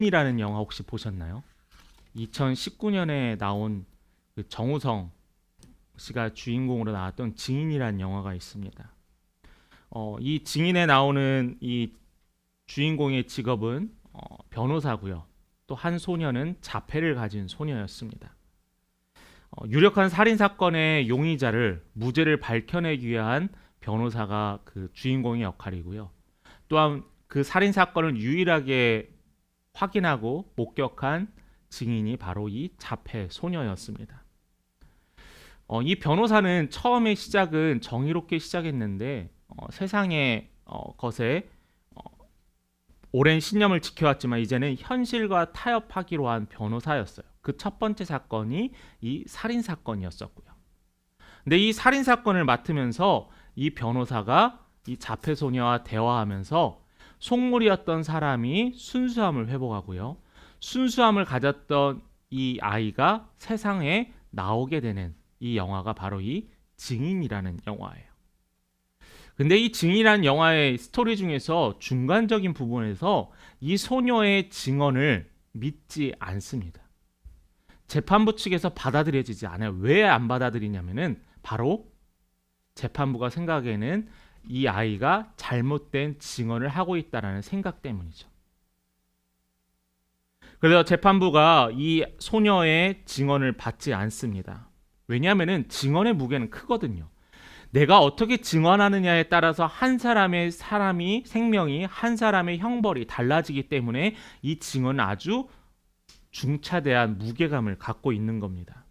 이라는 영화 혹시 보셨나요? 2019년에 나온 그 정우성 씨가 주인공으로 나왔던 증인이라는 영화가 있습니다. 이 증인에 나오는 이 주인공의 직업은 변호사고요. 또 한 소녀는 자폐를 가진 소녀였습니다. 유력한 살인 사건의 용의자를 무죄를 밝혀내기 위한 변호사가 그 주인공의 역할이고요. 또한 그 살인 사건을 유일하게 확인하고 목격한 증인이 바로 이 자폐 소녀였습니다. 이 변호사는 처음에 시작은 정의롭게 시작했는데 세상의 것에 오랜 신념을 지켜왔지만 이제는 현실과 타협하기로 한 변호사였어요. 그 첫 번째 사건이 이 살인 사건이었었고요. 근데 이 살인 사건을 맡으면서 이 변호사가 이 자폐 소녀와 대화하면서 속물이었던 사람이 순수함을 회복하고요. 순수함을 가졌던 이 아이가 세상에 나오게 되는 이 영화가 바로 이 증인이라는 영화예요. 근데 이 증인이라는 영화의 스토리 중에서 중간적인 부분에서 이 소녀의 증언을 믿지 않습니다. 재판부 측에서 받아들여지지 않아요. 왜 안 받아들이냐면은 바로 재판부가 생각에는 이 아이가 잘못된 증언을 하고 있다는 생각 때문이죠. 그래서 재판부가 이 소녀의 증언을 받지 않습니다. 왜냐하면 증언의 무게는 크거든요. 내가 어떻게 증언하느냐에 따라서 한 사람의 생명이 한 사람의 형벌이 달라지기 때문에 이 증언은 아주 중차대한 무게감을 갖고 있는 겁니다.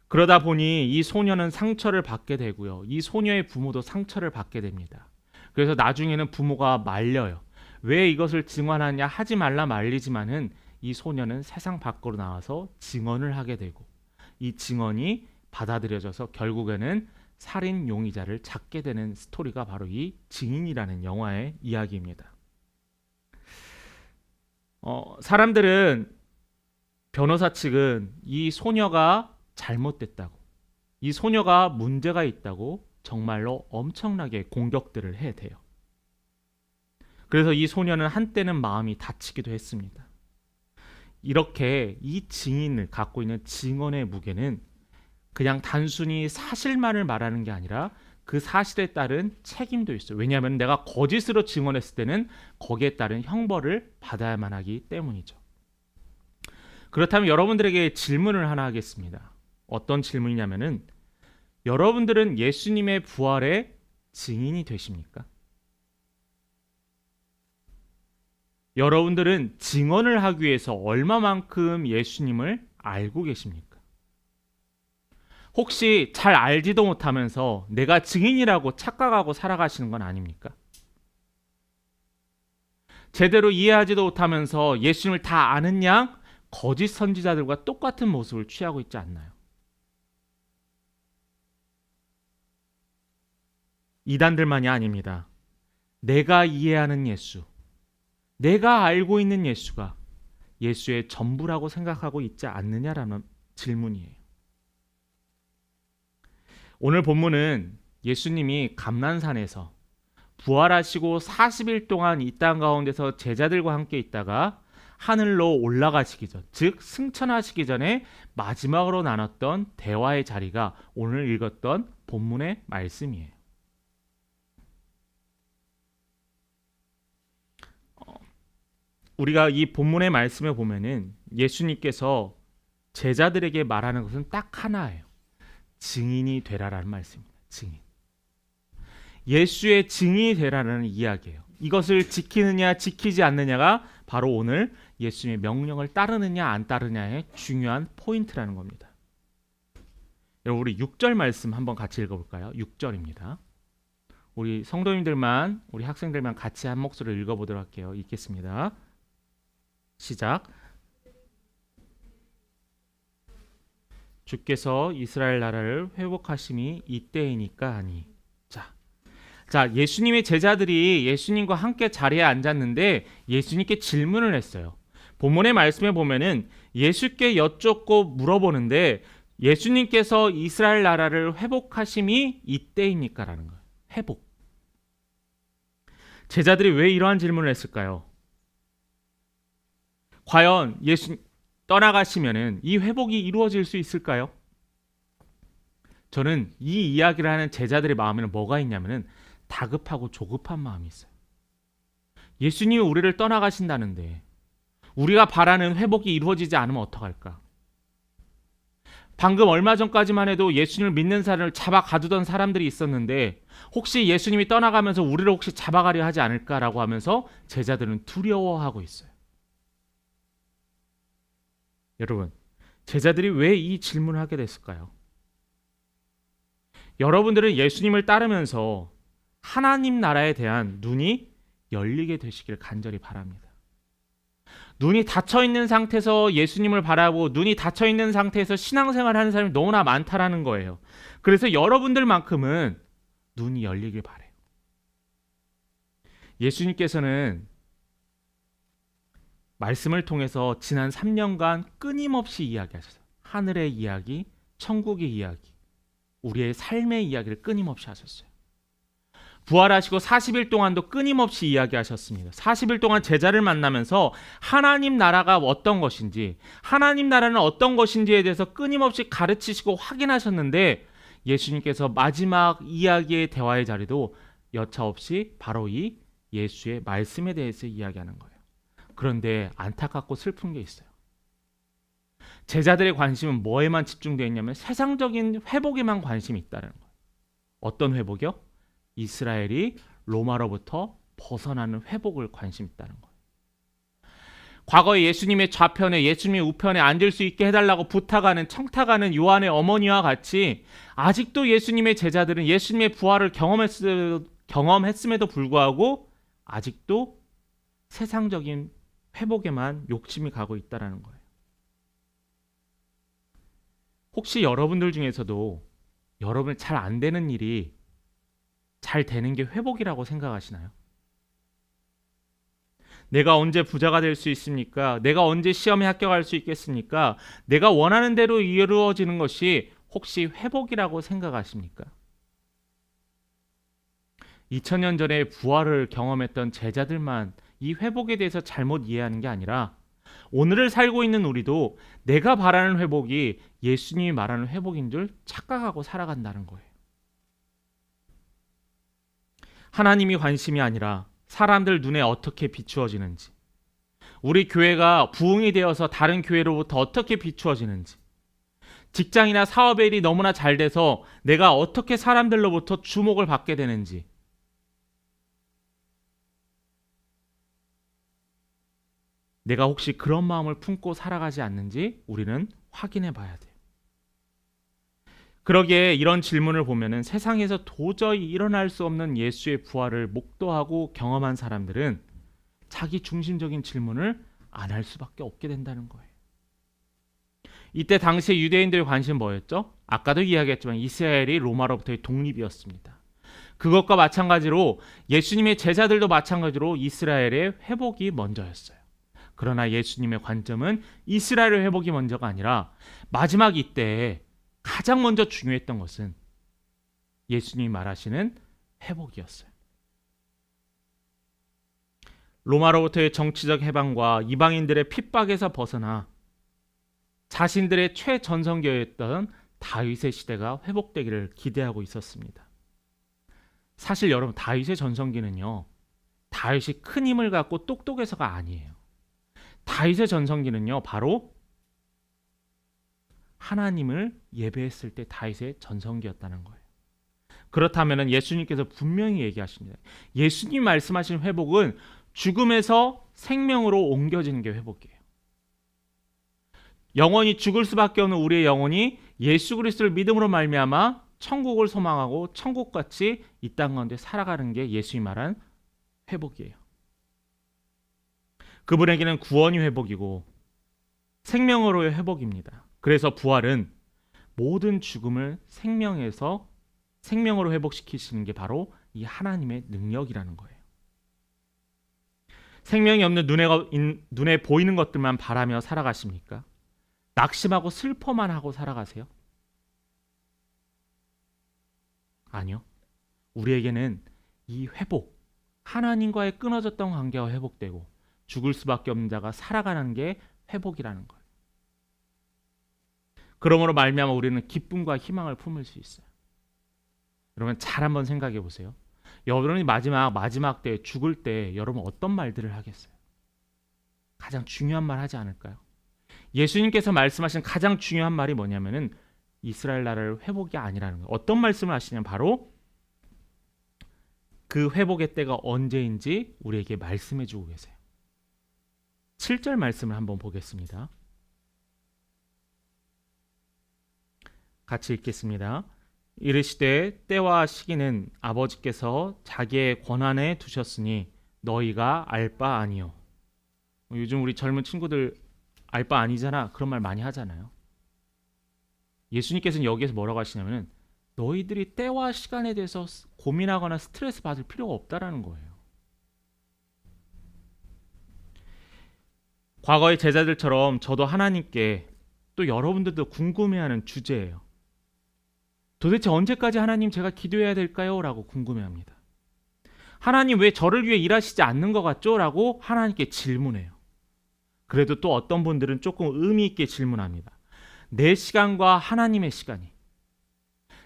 그러다 보니 이 소녀는 상처를 받게 되고요. 이 소녀의 부모도 상처를 받게 됩니다. 그래서 나중에는 부모가 말려요. 왜 이것을 증언하냐 하지 말라 말리지만은 이 소녀는 세상 밖으로 나와서 증언을 하게 되고 이 증언이 받아들여져서 결국에는 살인 용의자를 잡게 되는 스토리가 바로 이 증인이라는 영화의 이야기입니다. 사람들은 변호사 측은 이 소녀가 잘못됐다고, 이 소녀가 문제가 있다고 정말로 엄청나게 공격들을 해대요. 그래서 이 소녀는 한때는 마음이 다치기도 했습니다. 이렇게 이 증인을 갖고 있는 증언의 무게는 그냥 단순히 사실만을 말하는 게 아니라 그 사실에 따른 책임도 있어요. 왜냐하면 내가 거짓으로 증언했을 때는 거기에 따른 형벌을 받아야만 하기 때문이죠. 그렇다면 여러분들에게 질문을 하나 하겠습니다. 어떤 질문이냐면은 여러분들은 예수님의 부활의 증인이 되십니까? 여러분들은 증언을 하기 위해서 얼마만큼 예수님을 알고 계십니까? 혹시 잘 알지도 못하면서 내가 증인이라고 착각하고 살아가시는 건 아닙니까? 제대로 이해하지도 못하면서 예수님을 다 아는 양 거짓 선지자들과 똑같은 모습을 취하고 있지 않나요? 이단들만이 아닙니다. 내가 이해하는 예수, 내가 알고 있는 예수가 예수의 전부라고 생각하고 있지 않느냐라는 질문이에요. 오늘 본문은 예수님이 감난산에서 부활하시고 40일 동안 이 땅 가운데서 제자들과 함께 있다가 하늘로 올라가시기 전, 즉 승천하시기 전에 마지막으로 나눴던 대화의 자리가 오늘 읽었던 본문의 말씀이에요. 우리가 이 본문의 말씀을 보면은 예수님께서 제자들에게 말하는 것은 딱 하나예요. 증인이 되라라는 말씀입니다. 증인. 예수의 증인이 되라는 이야기예요. 이것을 지키느냐 지키지 않느냐가 바로 오늘 예수님의 명령을 따르느냐 안 따르느냐의 중요한 포인트라는 겁니다. 여러분 우리 6절 말씀 한번 같이 읽어볼까요? 6절입니다. 우리 성도님들만, 우리 학생들만 같이 한 목소리로 읽어보도록 할게요. 읽겠습니다. 시작. 주께서 이스라엘 나라를 회복하심이 이때이니까 하니. 자, 예수님의 제자들이 예수님과 함께 자리에 앉았는데 예수님께 질문을 했어요. 본문의 말씀에 보면은 예수께 여쭙고 물어보는데 예수님께서 이스라엘 나라를 회복하심이 이때입니까라는 거예요. 회복. 제자들이 왜 이러한 질문을 했을까요? 과연 예수 떠나가시면은 이 회복이 이루어질 수 있을까요? 저는 이 이야기를 하는 제자들의 마음에는 뭐가 있냐면은 다급하고 조급한 마음이 있어요. 예수님이 우리를 떠나가신다는데 우리가 바라는 회복이 이루어지지 않으면 어떡할까? 방금 얼마 전까지만 해도 예수님을 믿는 사람을 잡아 가두던 사람들이 있었는데 혹시 예수님이 떠나가면서 우리를 혹시 잡아가려 하지 않을까라고 하면서 제자들은 두려워하고 있어요. 여러분, 제자들이 왜 이 질문을 하게 됐을까요? 여러분들은 예수님을 따르면서 하나님 나라에 대한 눈이 열리게 되시길 간절히 바랍니다. 눈이 닫혀 있는 상태에서 예수님을 바라보고 눈이 닫혀 있는 상태에서 신앙생활을 하는 사람이 너무나 많다라는 거예요. 그래서 여러분들만큼은 눈이 열리길 바래요. 예수님께서는 말씀을 통해서 지난 3년간 끊임없이 이야기하셨어요. 하늘의 이야기, 천국의 이야기, 우리의 삶의 이야기를 끊임없이 하셨어요. 부활하시고 40일 동안도 끊임없이 이야기하셨습니다. 40일 동안 제자를 만나면서 하나님 나라가 어떤 것인지, 하나님 나라는 어떤 것인지에 대해서 끊임없이 가르치시고 확인하셨는데 예수님께서 마지막 이야기의 대화의 자리도 여차없이 바로 이 예수의 말씀에 대해서 이야기하는 거예요. 그런데 안타깝고 슬픈 게 있어요. 제자들의 관심은 뭐에만 집중되어 있냐면 세상적인 회복에만 관심이 있다는 거예요. 어떤 회복이요? 이스라엘이 로마로부터 벗어나는 회복을 관심 있다는 거예요. 과거에 예수님의 좌편에 예수님의 우편에 앉을 수 있게 해달라고 부탁하는 청탁하는 요한의 어머니와 같이 아직도 예수님의 제자들은 예수님의 부활을 경험했음에도 불구하고 아직도 세상적인 회복에만 욕심이 가고 있다는 거예요. 혹시 여러분들 중에서도 여러분 잘 안 되는 일이 잘 되는 게 회복이라고 생각하시나요? 내가 언제 부자가 될 수 있습니까? 내가 언제 시험에 합격할 수 있겠습니까? 내가 원하는 대로 이루어지는 것이 혹시 회복이라고 생각하십니까? 2000년 전에 부활을 경험했던 제자들만 이 회복에 대해서 잘못 이해하는 게 아니라 오늘을 살고 있는 우리도 내가 바라는 회복이 예수님이 말하는 회복인 줄 착각하고 살아간다는 거예요. 하나님이 관심이 아니라 사람들 눈에 어떻게 비추어지는지, 우리 교회가 부흥이 되어서 다른 교회로부터 어떻게 비추어지는지, 직장이나 사업의 일이 너무나 잘 돼서 내가 어떻게 사람들로부터 주목을 받게 되는지, 내가 혹시 그런 마음을 품고 살아가지 않는지 우리는 확인해 봐야 돼요. 그러기에 이런 질문을 보면은 세상에서 도저히 일어날 수 없는 예수의 부활을 목도하고 경험한 사람들은 자기 중심적인 질문을 안 할 수밖에 없게 된다는 거예요. 이때 당시에 유대인들의 관심은 뭐였죠? 아까도 이야기했지만 이스라엘이 로마로부터의 독립이었습니다. 그것과 마찬가지로 예수님의 제자들도 마찬가지로 이스라엘의 회복이 먼저였어요. 그러나 예수님의 관점은 이스라엘의 회복이 먼저가 아니라 마지막 이때에 가장 먼저 중요했던 것은 예수님이 말하시는 회복이었어요. 로마로부터의 정치적 해방과 이방인들의 핍박에서 벗어나 자신들의 최전성기였던 다윗의 시대가 회복되기를 기대하고 있었습니다. 사실 여러분, 다윗의 전성기는요, 다윗이 큰 힘을 갖고 똑똑해서가 아니에요. 다윗의 전성기는요, 바로 하나님을 예배했을 때 다윗의 전성기였다는 거예요. 그렇다면 예수님께서 분명히 얘기하십니다. 예수님 말씀하신 회복은 죽음에서 생명으로 옮겨지는 게 회복이에요. 영원히 죽을 수밖에 없는 우리의 영혼이 예수 그리스도를 믿음으로 말미암아 천국을 소망하고 천국같이 이 땅 가운데 살아가는 게 예수님이 말한 회복이에요. 그분에게는 구원이 회복이고 생명으로의 회복입니다. 그래서 부활은 모든 죽음을 생명으로 회복시키시는 게 바로 이 하나님의 능력이라는 거예요. 생명이 없는 눈에 보이는 것들만 바라며 살아가십니까? 낙심하고 슬퍼만 하고 살아가세요? 아니요. 우리에게는 이 회복, 하나님과의 끊어졌던 관계가 회복되고 죽을 수밖에 없는 자가 살아가는 게 회복이라는 거예요. 그러므로 말미암아 우리는 기쁨과 희망을 품을 수 있어요. 여러분 잘 한번 생각해 보세요. 여러분이 마지막 때 죽을 때 여러분 어떤 말들을 하겠어요? 가장 중요한 말 하지 않을까요? 예수님께서 말씀하신 가장 중요한 말이 뭐냐면은 이스라엘 나라를 회복이 아니라는 거예요. 어떤 말씀을 하시냐면 바로 그 회복의 때가 언제인지 우리에게 말씀해 주고 계세요. 7절 말씀을 한번 보겠습니다. 같이 읽겠습니다. 이르시되 때와 시기는 아버지께서 자기의 권한에 두셨으니 너희가 알 바 아니요. 요즘 우리 젊은 친구들 알 바 아니잖아 그런 말 많이 하잖아요. 예수님께서는 여기에서 뭐라고 하시냐면 너희들이 때와 시간에 대해서 고민하거나 스트레스 받을 필요가 없다라는 거예요. 과거의 제자들처럼 저도 하나님께 또 여러분들도 궁금해하는 주제예요. 도대체 언제까지 하나님 제가 기도해야 될까요? 라고 궁금해합니다. 하나님 왜 저를 위해 일하시지 않는 것 같죠? 라고 하나님께 질문해요. 그래도 또 어떤 분들은 조금 의미 있게 질문합니다. 내 시간과 하나님의 시간이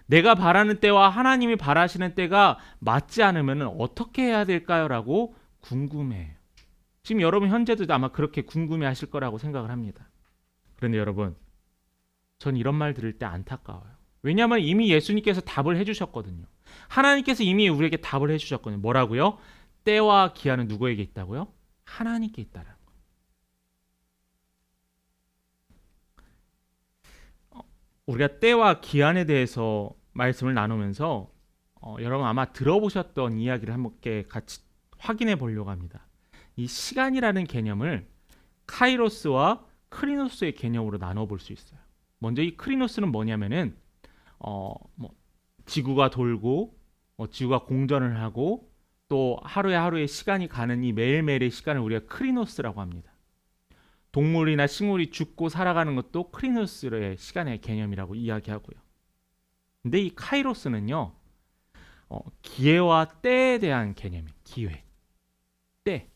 내가 바라는 때와 하나님이 바라시는 때가 맞지 않으면 어떻게 해야 될까요? 라고 궁금해요. 지금 여러분 현재도 아마 그렇게 궁금해하실 거라고 생각을 합니다. 그런데 여러분 전 이런 말 들을 때 안타까워요. 왜냐하면 이미 예수님께서 답을 해주셨거든요. 하나님께서 이미 우리에게 답을 해주셨거든요. 뭐라고요? 때와 기한은 누구에게 있다고요? 하나님께 있다라는 거예요. 우리가 때와 기한에 대해서 말씀을 나누면서 여러분 아마 들어보셨던 이야기를 함께 같이 확인해 보려고 합니다. 이 시간이라는 개념을 카이로스와 크리노스의 개념으로 나눠볼 수 있어요. 먼저 이 크리노스는 뭐냐면은 지구가 돌고 지구가 공전을 하고 또 하루에 시간이 가는 이 매일매일의 시간을 우리가 크리노스라고 합니다. 동물이나 식물이 죽고 살아가는 것도 크리노스의 시간의 개념이라고 이야기하고요. 근데 이 카이로스는요, 기회와 때에 대한 개념이에요. 기회, 때.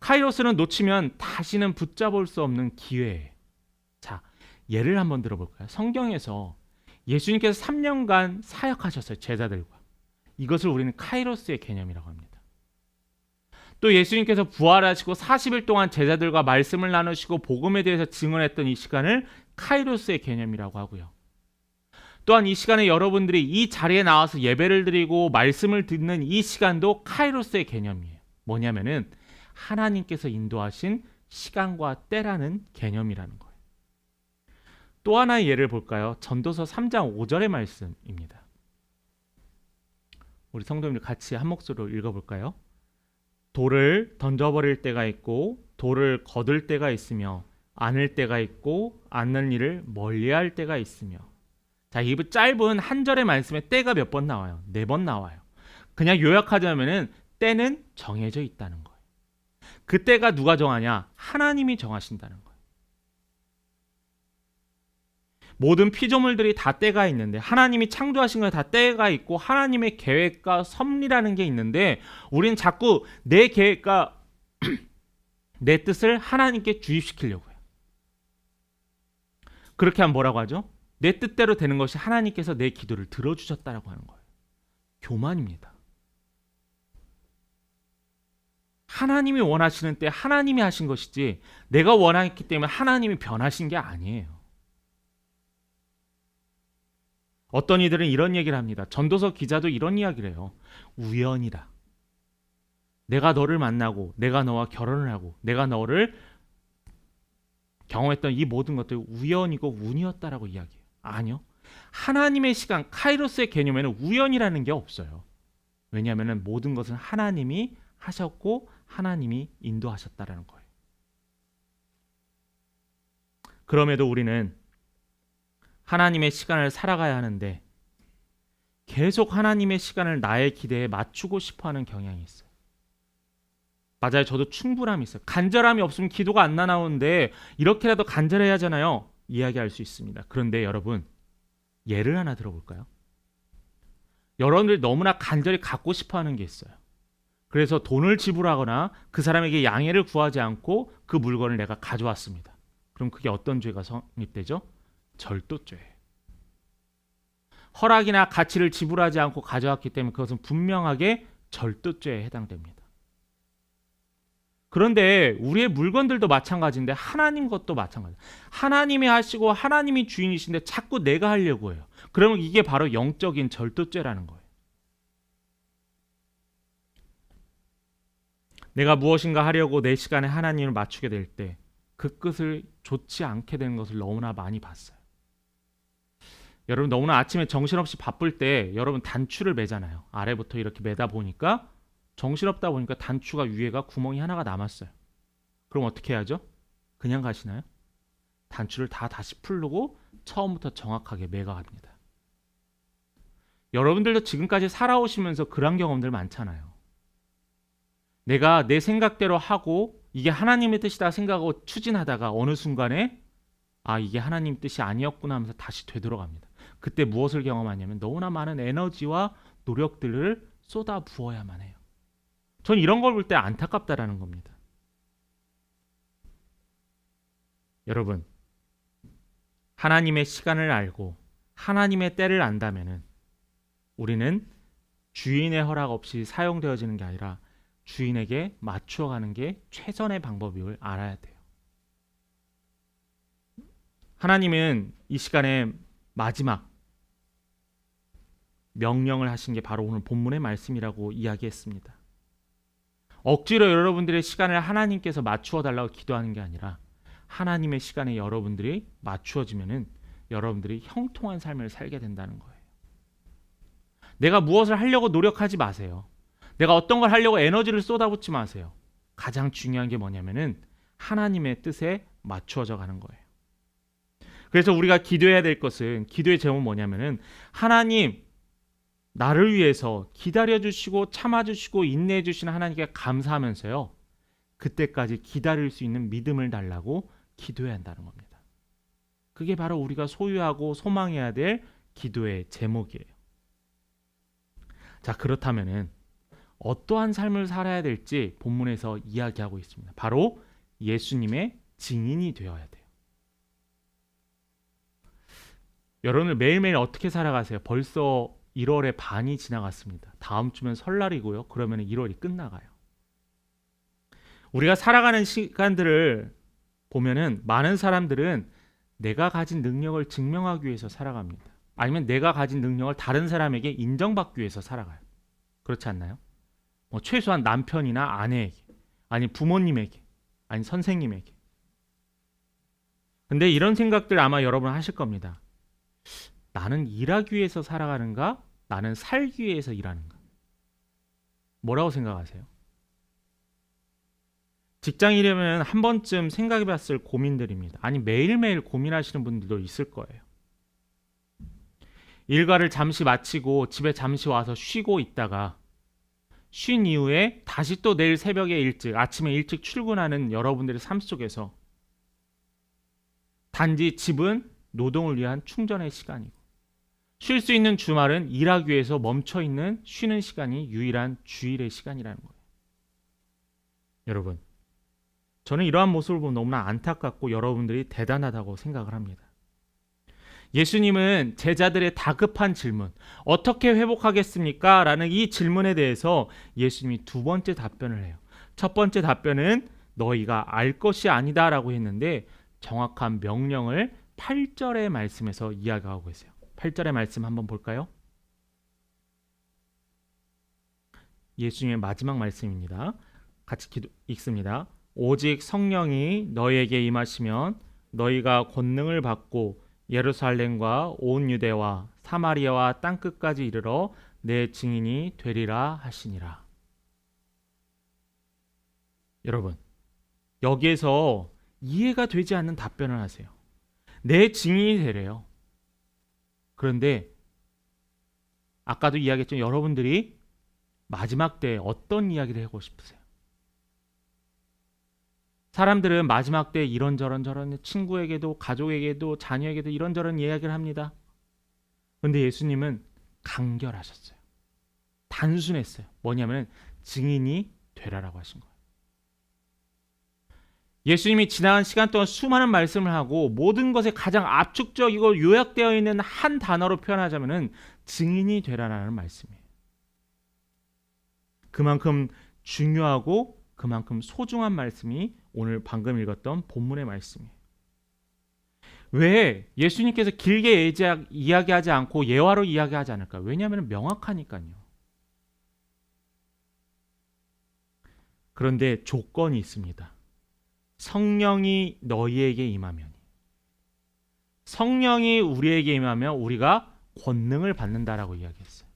카이로스는 놓치면 다시는 붙잡을 수 없는 기회예요. 자, 예를 한번 들어볼까요? 성경에서 예수님께서 3년간 사역하셨어요. 제자들과. 이것을 우리는 카이로스의 개념이라고 합니다. 또 예수님께서 부활하시고 40일 동안 제자들과 말씀을 나누시고 복음에 대해서 증언했던 이 시간을 카이로스의 개념이라고 하고요. 또한 이 시간에 여러분들이 이 자리에 나와서 예배를 드리고 말씀을 듣는 이 시간도 카이로스의 개념이에요. 뭐냐면은 하나님께서 인도하신 시간과 때라는 개념이라는 거예요. 또 하나의 예를 볼까요? 전도서 3장 5절의 말씀입니다. 우리 성도님들 같이 한 목소리로 읽어볼까요? 돌을 던져버릴 때가 있고 돌을 거둘 때가 있으며 안을 때가 있고 안는 일을 멀리할 때가 있으며. 자, 이 짧은 한 절의 말씀에 때가 몇 번 나와요? 4번 나와요. 그냥 요약하자면은 때는 정해져 있다는 거예요. 그 때가 누가 정하냐? 하나님이 정하신다는 거예요. 모든 피조물들이 다 때가 있는데 하나님이 창조하신 거에 다 때가 있고 하나님의 계획과 섭리라는 게 있는데 우리는 자꾸 내 계획과 내 뜻을 하나님께 주입시키려고 해요. 그렇게 하면 뭐라고 하죠? 내 뜻대로 되는 것이 하나님께서 내 기도를 들어주셨다라고 하는 거예요. 교만입니다. 하나님이 원하시는 때 하나님이 하신 것이지 내가 원했기 때문에 하나님이 변하신 게 아니에요. 어떤 이들은 이런 얘기를 합니다. 전도서 기자도 이런 이야기를 해요. 우연이다. 내가 너를 만나고 내가 너와 결혼을 하고 내가 너를 경험했던 이 모든 것들이 우연이고 운이었다라고 이야기해요. 아니요. 하나님의 시간, 카이로스의 개념에는 우연이라는 게 없어요. 왜냐하면 모든 것은 하나님이 하셨고 하나님이 인도하셨다라는 거예요. 그럼에도 우리는 하나님의 시간을 살아가야 하는데 계속 하나님의 시간을 나의 기대에 맞추고 싶어하는 경향이 있어요. 맞아요. 저도 충분함이 있어요. 간절함이 없으면 기도가 안 나오는데 이렇게라도 간절해야 하잖아요. 이야기할 수 있습니다. 그런데 여러분 예를 하나 들어볼까요? 여러분들이 너무나 간절히 갖고 싶어 하는 게 있어요. 그래서 돈을 지불하거나 그 사람에게 양해를 구하지 않고 그 물건을 내가 가져왔습니다. 그럼 그게 어떤 죄가 성립되죠? 절도죄. 허락이나 가치를 지불하지 않고 가져왔기 때문에 그것은 분명하게 절도죄에 해당됩니다. 그런데 우리의 물건들도 마찬가지인데 하나님 것도 마찬가지예요. 하나님이 하시고 하나님이 주인이신데 자꾸 내가 하려고 해요. 그러면 이게 바로 영적인 절도죄라는 거예요. 내가 무엇인가 하려고 내 시간에 하나님을 맞추게 될 때 그 끝을 좋지 않게 되는 것을 너무나 많이 봤어요. 여러분 너무나 아침에 정신없이 바쁠 때 여러분 단추를 매잖아요. 아래부터 이렇게 매다 보니까 정신없다 보니까 단추가 위에가 구멍이 하나가 남았어요. 그럼 어떻게 해야죠? 그냥 가시나요? 단추를 다 다시 풀고 처음부터 정확하게 매가합니다. 여러분들도 지금까지 살아오시면서 그런 경험들 많잖아요. 내가 내 생각대로 하고 이게 하나님의 뜻이다 생각하고 추진하다가 어느 순간에 이게 하나님 뜻이 아니었구나 하면서 다시 되돌아갑니다. 그때 무엇을 경험하냐면 너무나 많은 에너지와 노력들을 쏟아 부어야만 해요. 전 이런 걸 볼 때 안타깝다라는 겁니다. 여러분, 하나님의 시간을 알고 하나님의 때를 안다면은 우리는 주인의 허락 없이 사용되어지는 게 아니라 주인에게 맞추어 가는 게 최선의 방법임을 알아야 돼요. 하나님은 이 시간에 마지막 명령을 하신 게 바로 오늘 본문의 말씀이라고 이야기했습니다. 억지로 여러분들의 시간을 하나님께서 맞추어 달라고 기도하는 게 아니라 하나님의 시간에 여러분들이 맞추어지면은 여러분들이 형통한 삶을 살게 된다는 거예요. 내가 무엇을 하려고 노력하지 마세요. 내가 어떤 걸 하려고 에너지를 쏟아붓지 마세요. 가장 중요한 게 뭐냐면은 하나님의 뜻에 맞추어져 가는 거예요. 그래서 우리가 기도해야 될 것은 기도의 제목은 뭐냐면은 하나님 나를 위해서 기다려주시고 참아주시고 인내해주시는 하나님께 감사하면서요. 그때까지 기다릴 수 있는 믿음을 달라고 기도해야 한다는 겁니다. 그게 바로 우리가 소유하고 소망해야 될 기도의 제목이에요. 자, 그렇다면은 어떠한 삶을 살아야 될지 본문에서 이야기하고 있습니다. 바로 예수님의 증인이 되어야 돼요. 여러분들 매일매일 어떻게 살아가세요? 벌써 1월의 반이 지나갔습니다. 다음 주면 설날이고요. 그러면 1월이 끝나가요. 우리가 살아가는 시간들을 보면은 많은 사람들은 내가 가진 능력을 증명하기 위해서 살아갑니다. 아니면 내가 가진 능력을 다른 사람에게 인정받기 위해서 살아가요. 그렇지 않나요? 최소한 남편이나 아내에게, 아니 부모님에게, 아니 선생님에게. 근데 이런 생각들 아마 여러분 하실 겁니다. 나는 일하기 위해서 살아가는가? 나는 살기 위해서 일하는가? 뭐라고 생각하세요? 직장이라면 한 번쯤 생각해 봤을 고민들입니다. 아니 매일매일 고민하시는 분들도 있을 거예요. 일과를 잠시 마치고 집에 잠시 와서 쉬고 있다가 쉰 이후에 다시 또 내일 새벽에 아침에 일찍 출근하는 여러분들의 삶 속에서 단지 집은 노동을 위한 충전의 시간이고 쉴 수 있는 주말은 일하기 위해서 멈춰있는 쉬는 시간이 유일한 주일의 시간이라는 거예요. 여러분, 저는 이러한 모습을 보면 너무나 안타깝고 여러분들이 대단하다고 생각을 합니다. 예수님은 제자들의 다급한 질문, 어떻게 회복하겠습니까? 라는 이 질문에 대해서 예수님이 두 번째 답변을 해요. 첫 번째 답변은 너희가 알 것이 아니다 라고 했는데 정확한 명령을 8절의 말씀에서 이야기하고 있어요. 8절의 말씀 한번 볼까요? 예수님의 마지막 말씀입니다. 같이 읽습니다. 오직 성령이 너희에게 임하시면 너희가 권능을 받고 예루살렘과 온 유대와 사마리아와 땅끝까지 이르러 내 증인이 되리라 하시니라. 여러분, 여기에서 이해가 되지 않는 답변을 하세요. 내 증인이 되래요. 그런데 아까도 이야기했지만 여러분들이 마지막 때 어떤 이야기를 하고 싶으세요? 사람들은 마지막 때 이런저런 친구에게도 가족에게도 자녀에게도 이런저런 이야기를 합니다. 그런데 예수님은 간결하셨어요. 단순했어요. 뭐냐면 증인이 되라라고 하신 거예요. 예수님이 지난 시간 동안 수많은 말씀을 하고 모든 것에 가장 압축적이고 요약되어 있는 한 단어로 표현하자면은 증인이 되라라는 말씀이에요. 그만큼 중요하고 그만큼 소중한 말씀이 오늘 방금 읽었던 본문의 말씀이에요. 왜 예수님께서 길게 이야기하지 않고 예화로 이야기하지 않을까? 왜냐하면 명확하니까요. 그런데 조건이 있습니다. 성령이 너희에게 임하면, 성령이 우리에게 임하면 우리가 권능을 받는다라고 이야기했어요.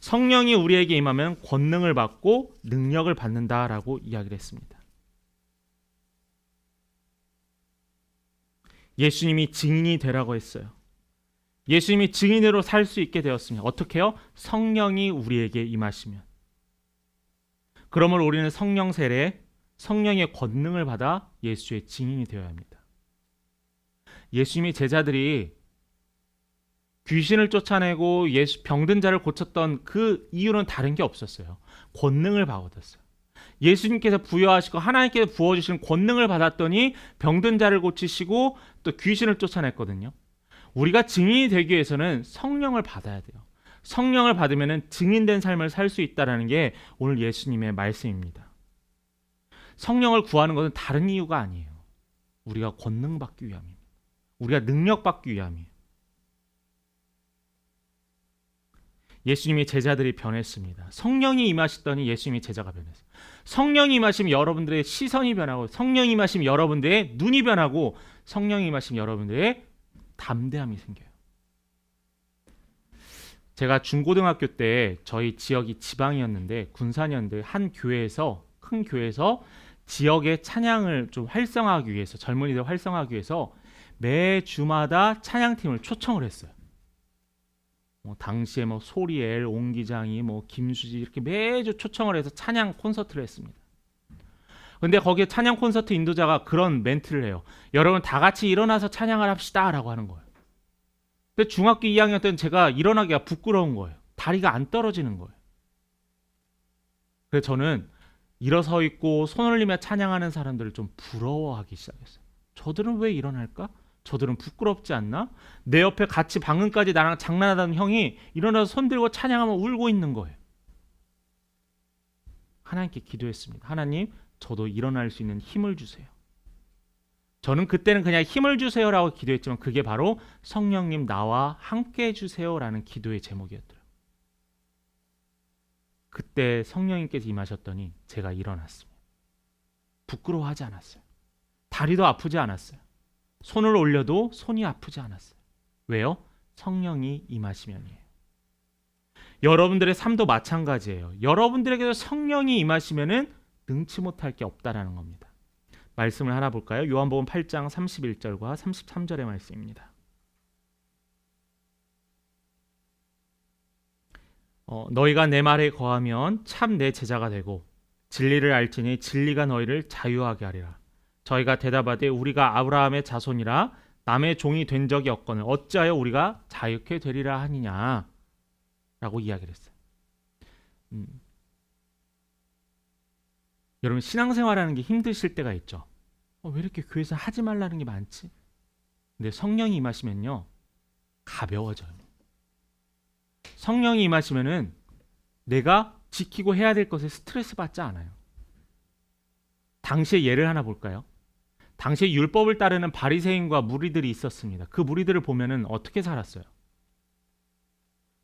성령이 우리에게 임하면 권능을 받고 능력을 받는다라고 이야기를 했습니다. 예수님이 증인이 되라고 했어요. 예수님이 증인으로 살 수 있게 되었습니다. 어떻게요? 성령이 우리에게 임하시면. 그러므로 우리는 성령 세례, 성령의 권능을 받아 예수의 증인이 되어야 합니다. 예수님의 제자들이 귀신을 쫓아내고 병든 자를 고쳤던 그 이유는 다른 게 없었어요. 권능을 받았어요. 예수님께서 부여하시고 하나님께서 부어주신 권능을 받았더니 병든 자를 고치시고 또 귀신을 쫓아냈거든요. 우리가 증인이 되기 위해서는 성령을 받아야 돼요. 성령을 받으면 증인된 삶을 살 수 있다는 게 오늘 예수님의 말씀입니다. 성령을 구하는 것은 다른 이유가 아니에요. 우리가 권능 받기 위함입니다. 우리가 능력 받기 위함이에요. 예수님의 제자들이 변했습니다. 성령이 임하시더니 예수님의 제자가 변했어요. 성령이 임하시면 여러분들의 시선이 변하고, 성령이 임하시면 여러분들의 눈이 변하고, 성령이 임하시면 여러분들의 담대함이 생겨요. 제가 중고등학교 때 저희 지역이 지방이었는데 군산이었는데 한 교회에서, 큰 교회에서 지역의 찬양을 좀 활성화하기 위해서, 젊은이들 활성화하기 위해서 매 주마다 찬양팀을 초청을 했어요. 당시에 소리엘, 옹기장이, 김수지 이렇게 매주 초청을 해서 찬양 콘서트를 했습니다. 근데 거기에 찬양 콘서트 인도자가 그런 멘트를 해요. 여러분 다 같이 일어나서 찬양을 합시다 라고 하는 거예요. 근데 중학교 2학년 때는 제가 일어나기가 부끄러운 거예요. 다리가 안 떨어지는 거예요. 그래서 저는 일어서 있고 손 올리며 찬양하는 사람들을 좀 부러워하기 시작했어요. 저들은 왜 일어날까? 저들은 부끄럽지 않나? 내 옆에 같이 방금까지 나랑 장난하던 형이 일어나서 손 들고 찬양하면 울고 있는 거예요. 하나님께 기도했습니다. 하나님, 저도 일어날 수 있는 힘을 주세요. 저는 그때는 그냥 힘을 주세요라고 기도했지만 그게 바로 성령님 나와 함께 해주세요라는 기도의 제목이었더라고요. 그때 성령님께서 임하셨더니 제가 일어났습니다. 부끄러워하지 않았어요. 다리도 아프지 않았어요. 손을 올려도 손이 아프지 않았어요. 왜요? 성령이 임하시면이에요. 여러분들의 삶도 마찬가지예요. 여러분들에게도 성령이 임하시면은 능치 못할 게 없다라는 겁니다. 말씀을 하나 볼까요? 요한복음 8장 31절과 33절의 말씀입니다. 너희가 내 말에 거하면 참 내 제자가 되고 진리를 알지니 진리가 너희를 자유하게 하리라. 저희가 대답하되 우리가 아브라함의 자손이라 남의 종이 된 적이 없거늘 어찌하여 우리가 자유케 되리라 하느냐 라고 이야기를 했어요. 여러분 신앙생활하는 게 힘드실 때가 있죠. 왜 이렇게 교회에서 하지 말라는 게 많지? 근데 성령이 임하시면요 가벼워져요. 성령이 임하시면은 내가 지키고 해야 될 것에 스트레스 받지 않아요. 당시의 예를 하나 볼까요? 당시에 율법을 따르는 바리새인과 무리들이 있었습니다. 그 무리들을 보면은 어떻게 살았어요?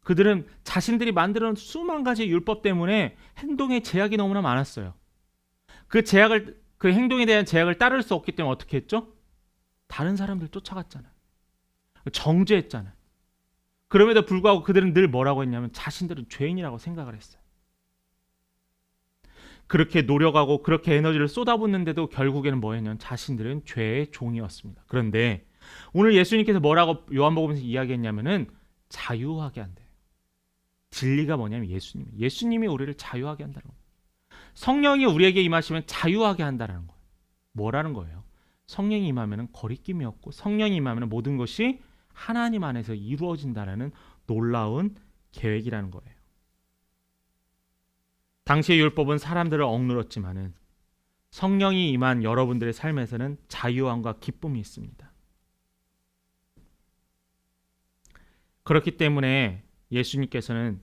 그들은 자신들이 만들어 놓은 수만 가지 율법 때문에 행동에 제약이 너무나 많았어요. 그 행동에 대한 제약을 따를 수 없기 때문에 어떻게 했죠? 다른 사람들 쫓아갔잖아요. 정죄했잖아요. 그럼에도 불구하고 그들은 늘 뭐라고 했냐면 자신들은 죄인이라고 생각을 했어요. 그렇게 노력하고 그렇게 에너지를 쏟아붓는데도 결국에는 뭐였냐면 자신들은 죄의 종이었습니다. 그런데 오늘 예수님께서 뭐라고 요한복음에서 이야기했냐면은 자유하게 한대요. 진리가 뭐냐면 예수님이 우리를 자유하게 한다는 거예요. 성령이 우리에게 임하시면 자유하게 한다는 거예요. 뭐라는 거예요? 성령이 임하면 거리낌이 없고 성령이 임하면 모든 것이 하나님 안에서 이루어진다는 놀라운 계획이라는 거예요. 당시의 율법은 사람들을 억눌렀지만은 성령이 임한 여러분들의 삶에서는 자유함과 기쁨이 있습니다. 그렇기 때문에 예수님께서는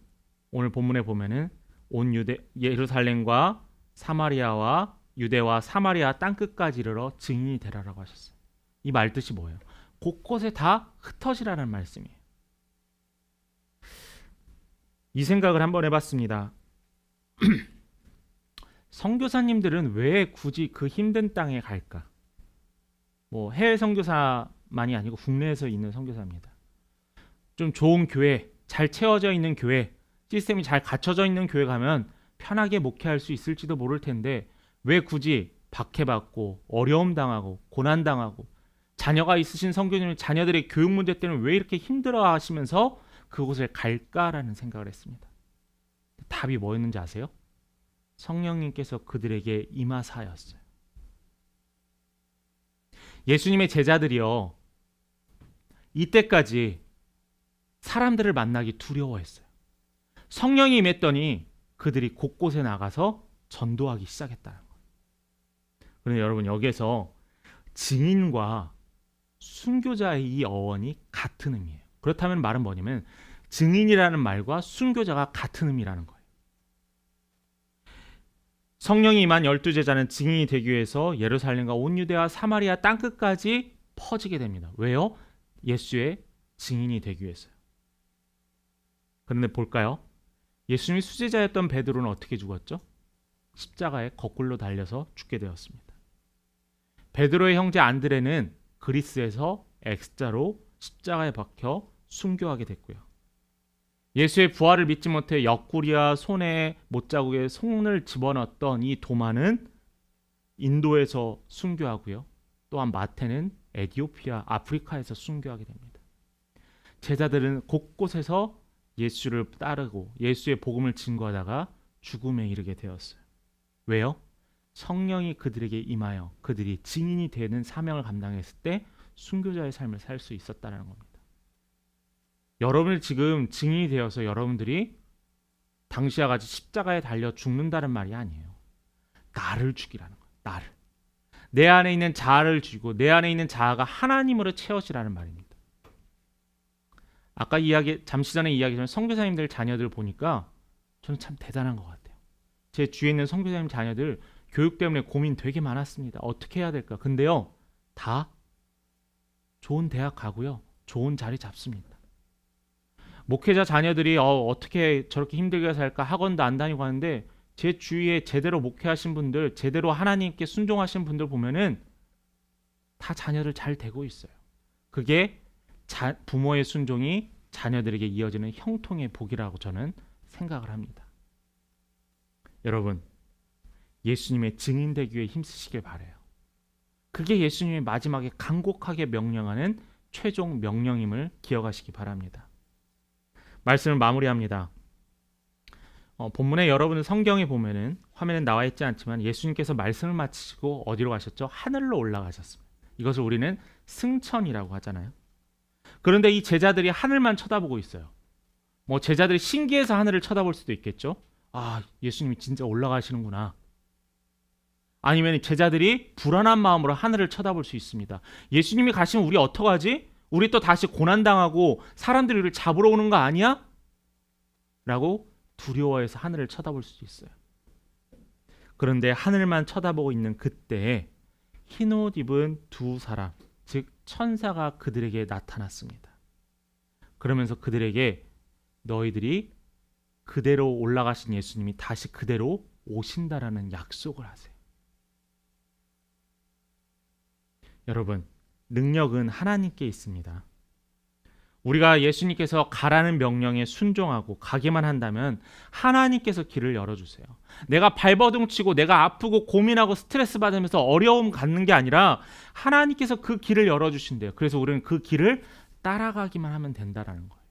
오늘 본문에 보면은 온 예루살렘과 사마리아와 유대와 사마리아 땅끝까지 이르러 증인이 되라라고 하셨어요. 이 말 뜻이 뭐예요? 곳곳에 다 흩어지라는 말씀이에요. 이 생각을 한번 해봤습니다. 선교사님들은 왜 굳이 그 힘든 땅에 갈까? 뭐 해외 선교사만이 아니고 국내에서 있는 선교사입니다. 좀 좋은 교회, 잘 채워져 있는 교회, 시스템이 잘 갖춰져 있는 교회 가면 편하게 목회할 수 있을지도 모를 텐데 왜 굳이 박해받고 어려움 당하고 고난 당하고 자녀가 있으신 선교사님 자녀들의 교육 문제 때문에 왜 이렇게 힘들어하시면서 그곳을 갈까라는 생각을 했습니다. 답이 뭐였는지 아세요? 성령님께서 그들에게 임하사였어요. 예수님의 제자들이요, 이때까지 사람들을 만나기 두려워했어요. 성령이 임했더니 그들이 곳곳에 나가서 전도하기 시작했다는 거예요. 그런데 여러분, 여기에서 증인과 순교자의 이 어원이 같은 의미예요. 그렇다면 말은 뭐냐면 증인이라는 말과 순교자가 같은 의미라는 거예요. 성령이 임한 12제자는 증인이 되기 위해서 예루살렘과 온 유대와 사마리아 땅끝까지 퍼지게 됩니다. 왜요? 예수의 증인이 되기 위해서요. 그런데 볼까요? 예수님이 수제자였던 베드로는 어떻게 죽었죠? 십자가에 거꾸로 달려서 죽게 되었습니다. 베드로의 형제 안드레는 그리스에서 X자로 십자가에 박혀 순교하게 됐고요. 예수의 부활을 믿지 못해 옆구리와 손에 못자국에 손을 집어넣었던 이 도마는 인도에서 순교하고요. 또한 마태는 에티오피아, 아프리카에서 순교하게 됩니다. 제자들은 곳곳에서 예수를 따르고 예수의 복음을 증거하다가 죽음에 이르게 되었어요. 왜요? 성령이 그들에게 임하여 그들이 증인이 되는 사명을 감당했을 때 순교자의 삶을 살 수 있었다는 겁니다. 여러분이 지금 증인이 되어서 여러분들이 당시와 같이 십자가에 달려 죽는다는 말이 아니에요. 나를 죽이라는 거예요. 나를. 내 안에 있는 자아를 죽이고 내 안에 있는 자아가 하나님으로 채워지라는 말입니다. 아까 잠시 전에 이야기했던 선교사님들 자녀들 보니까 저는 참 대단한 것 같아요. 제 주위에 있는 선교사님 자녀들 교육 때문에 고민 되게 많았습니다. 어떻게 해야 될까? 근데요, 다 좋은 대학 가고요, 좋은 자리 잡습니다. 목회자 자녀들이 어떻게 저렇게 힘들게 살까 학원도 안 다니고 하는데 제 주위에 제대로 목회하신 분들, 제대로 하나님께 순종하신 분들 보면은 다 자녀들 잘 되고 있어요. 그게 부모의 순종이 자녀들에게 이어지는 형통의 복이라고 저는 생각을 합니다. 여러분, 예수님의 증인 되기 위해 힘쓰시길 바라요. 그게 예수님이 마지막에 간곡하게 명령하는 최종 명령임을 기억하시기 바랍니다. 말씀을 마무리합니다. 본문에 여러분은 성경에 보면은 화면에 나와 있지 않지만 예수님께서 말씀을 마치시고 어디로 가셨죠? 하늘로 올라가셨습니다. 이것을 우리는 승천이라고 하잖아요. 그런데 이 제자들이 하늘만 쳐다보고 있어요. 뭐 제자들이 신기해서 하늘을 쳐다볼 수도 있겠죠. 아, 예수님이 진짜 올라가시는구나. 아니면 제자들이 불안한 마음으로 하늘을 쳐다볼 수 있습니다. 예수님이 가시면 우리 어떡하지? 우리 또 다시 고난당하고 사람들이 우리를 잡으러 오는 거 아니야? 라고 두려워해서 하늘을 쳐다볼 수도 있어요. 그런데 하늘만 쳐다보고 있는 그때에 흰옷 입은 두 사람, 즉 천사가 그들에게 나타났습니다. 그러면서 그들에게 너희들이 그대로 올라가신 예수님이 다시 그대로 오신다라는 약속을 하세요. 여러분, 능력은 하나님께 있습니다. 우리가 예수님께서 가라는 명령에 순종하고 가기만 한다면 하나님께서 길을 열어주세요. 내가 발버둥 치고 내가 아프고 고민하고 스트레스 받으면서 어려움 갖는 게 아니라 하나님께서 그 길을 열어주신대요. 그래서 우리는 그 길을 따라가기만 하면 된다라는 거예요.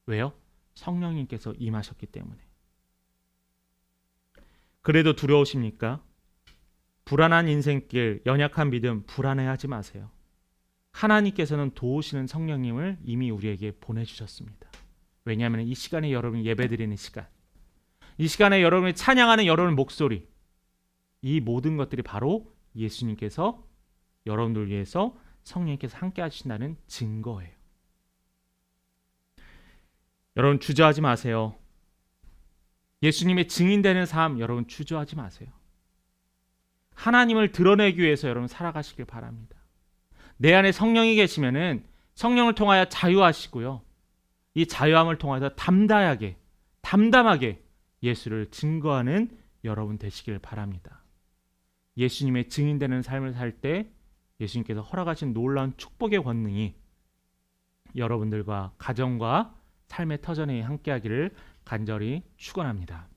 왜요? 성령님께서 임하셨기 때문에. 그래도 두려우십니까? 불안한 인생길, 연약한 믿음 불안해하지 마세요. 하나님께서는 도우시는 성령님을 이미 우리에게 보내주셨습니다. 왜냐하면 이 시간에 여러분이 예배드리는 시간, 이 시간에 여러분이 찬양하는 여러분의 목소리, 이 모든 것들이 바로 예수님께서 여러분들 위해서 성령님께서 함께 하신다는 증거예요. 여러분 주저하지 마세요. 예수님의 증인되는 삶 여러분 주저하지 마세요. 하나님을 드러내기 위해서 여러분 살아가시길 바랍니다. 내 안에 성령이 계시면은 성령을 통하여 자유하시고요. 이 자유함을 통해서 담담하게 예수를 증거하는 여러분 되시길 바랍니다. 예수님의 증인되는 삶을 살 때 예수님께서 허락하신 놀라운 축복의 권능이 여러분들과 가정과 삶의 터전에 함께하기를 간절히 축원합니다.